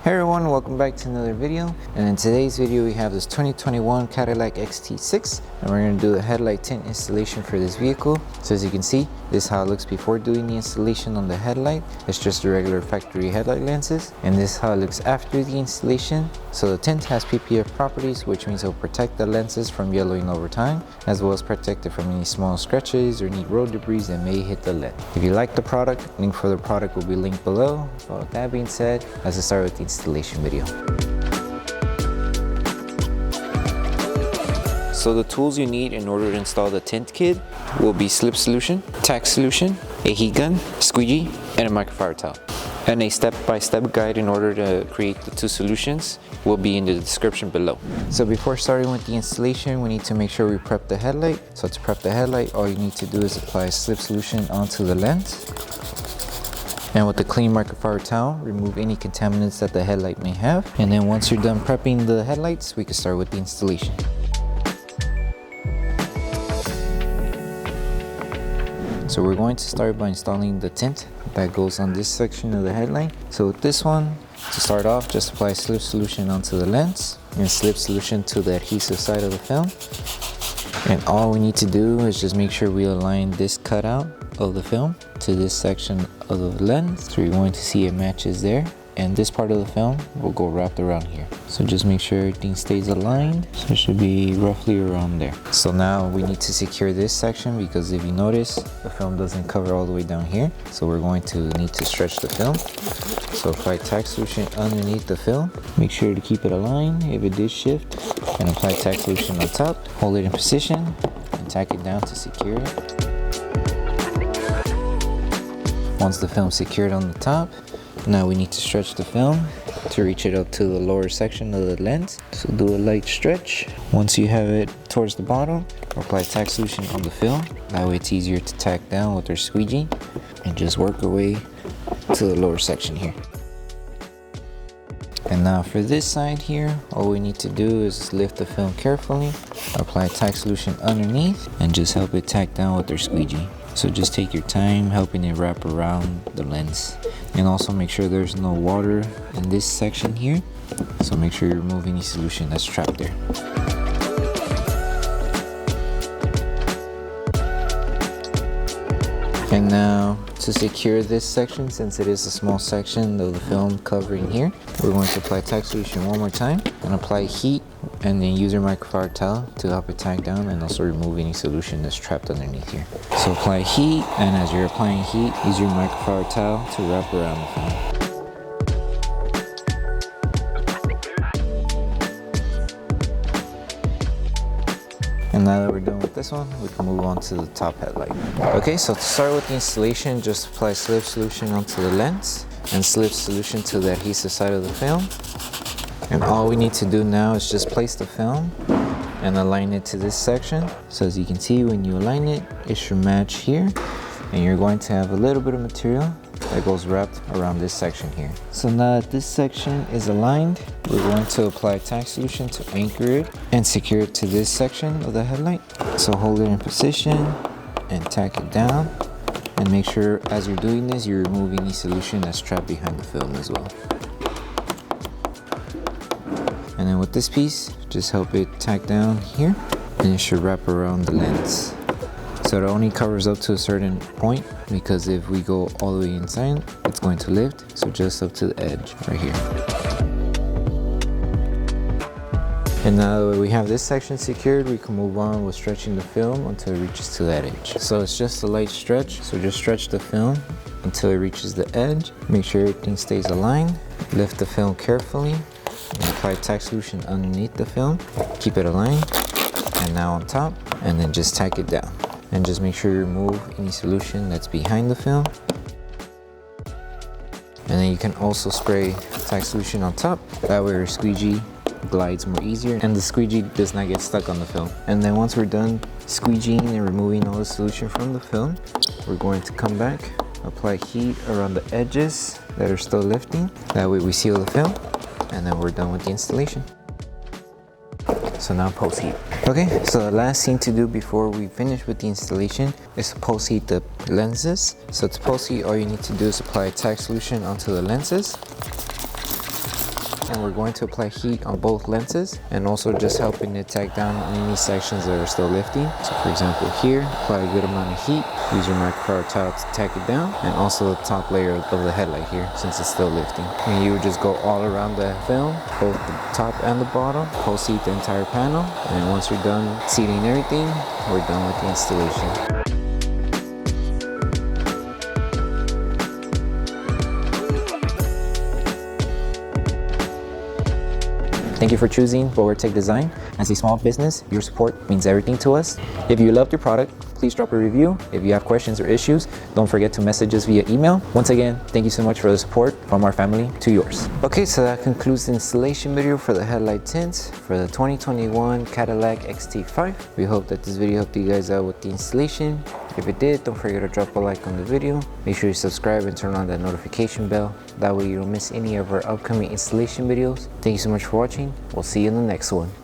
Hey everyone, welcome back to another video. And in today's video we have this 2021 Cadillac XT6 and we're going to do a headlight tint installation for this vehicle. So as you can see, this is how it looks before doing the installation on the headlight. It's just the regular factory headlight lenses, and this is how it looks after the installation. So the tint has PPF properties, which means it will protect the lenses from yellowing over time, as well as protect it from any small scratches or any road debris that may hit the lens. If you like the product, link for the product will be linked below. But with that being said, let's start with the installation video. So the tools you need in order to install the tint kit will be Slip Solution, Tack Solution, a heat gun, squeegee, and a microfiber towel. And a step-by-step guide in order to create the two solutions will be in the description below. So before starting with the installation, we need to make sure we prep the headlight. So to prep the headlight, all you need to do is apply Slip Solution onto the lens. And with the clean microfiber towel, remove any contaminants that the headlight may have. And then once you're done prepping the headlights, we can start with the installation. So we're going to start by installing the tint that goes on this section of the headlight. So with this one, to start off, just apply Slip Solution onto the lens and Slip Solution to the adhesive side of the film. And all we need to do is just make sure we align this cutout of the film to this section of the lens. So you're going to see it matches there. And this part of the film will go wrapped around here. So just make sure everything stays aligned. So it should be roughly around there. So now we need to secure this section, because if you notice, the film doesn't cover all the way down here. So we're going to need to stretch the film. So apply Tack Solution underneath the film. Make sure to keep it aligned if it did shift. And apply Tack Solution on top. Hold it in position and tack it down to secure it. Once the film's secured on the top, now we need to stretch the film to reach it up to the lower section of the lens. So do a light stretch. Once you have it towards the bottom, apply Tack Solution on the film. That way it's easier to tack down with our squeegee and just work our way to the lower section here. And now for this side here, all we need to do is lift the film carefully, apply Tack Solution underneath, and just help it tack down with our squeegee. So just take your time helping it wrap around the lens. And also make sure there's no water in this section here. So make sure you remove any solution that's trapped there. And now to secure this section, since it is a small section of the film covering here, we're going to apply Tack Solution one more time and apply heat, and then use your microfiber towel to help it tack down and also remove any solution that's trapped underneath here. So apply heat, and as you're applying heat, use your microfiber towel to wrap around the film. And now that we're done with this one, we can move on to the top headlight. Okay, so to start with the installation, just apply Slip Solution onto the lens and Slip Solution to the adhesive side of the film. And all we need to do now is just place the film and align it to this section. So as you can see, when you align it, it should match here. And you're going to have a little bit of material that goes wrapped around this section here. So now that this section is aligned, we're going to apply Tack Solution to anchor it and secure it to this section of the headlight. So hold it in position and tack it down. And make sure as you're doing this, you remove any solution that's trapped behind the film as well. And then with this piece, just help it tack down here, and it should wrap around the lens. So it only covers up to a certain point, because if we go all the way inside, it's going to lift. So just up to the edge right here. And now that we have this section secured, we can move on with stretching the film until it reaches to that edge. So it's just a light stretch. So just stretch the film until it reaches the edge. Make sure everything stays aligned. Lift the film carefully and apply Tack Solution underneath the film. Keep it aligned, and now on top, and then just tack it down. And just make sure you remove any solution that's behind the film. And then you can also spray Tack Solution on top. That way your squeegee glides more easier and the squeegee does not get stuck on the film. And then once we're done squeegeeing and removing all the solution from the film, we're going to come back, apply heat around the edges that are still lifting. That way we seal the film, and then we're done with the installation. So now post heat. Okay, so the last thing to do before we finish with the installation is to post heat the lenses. So to post heat, all you need to do is apply a Tack Solution onto the lenses. and we're going to apply heat on both lenses and also just helping it tack down any sections that are still lifting. So for example here, apply a good amount of heat, use your microfiber towel to tack it down, and also the top layer of the headlight here since it's still lifting. And you would just go all around the film, both the top and the bottom, post heat the entire panel, and once you're done seating everything, we're done with the installation. Thank you for choosing Bogar Tech Design. As a small business, your support means everything to us. If you loved your product, please drop a review. If you have questions or issues, don't forget to message us via email. Once again, thank you so much for the support from our family to yours. Okay, so that concludes the installation video for the headlight tints for the 2021 Cadillac XT6. We hope that this video helped you guys out with the installation. If it did, don't forget to drop a like on the video. Make sure you subscribe and turn on that notification bell. That way you don't miss any of our upcoming installation videos. Thank you so much for watching. We'll see you in the next one.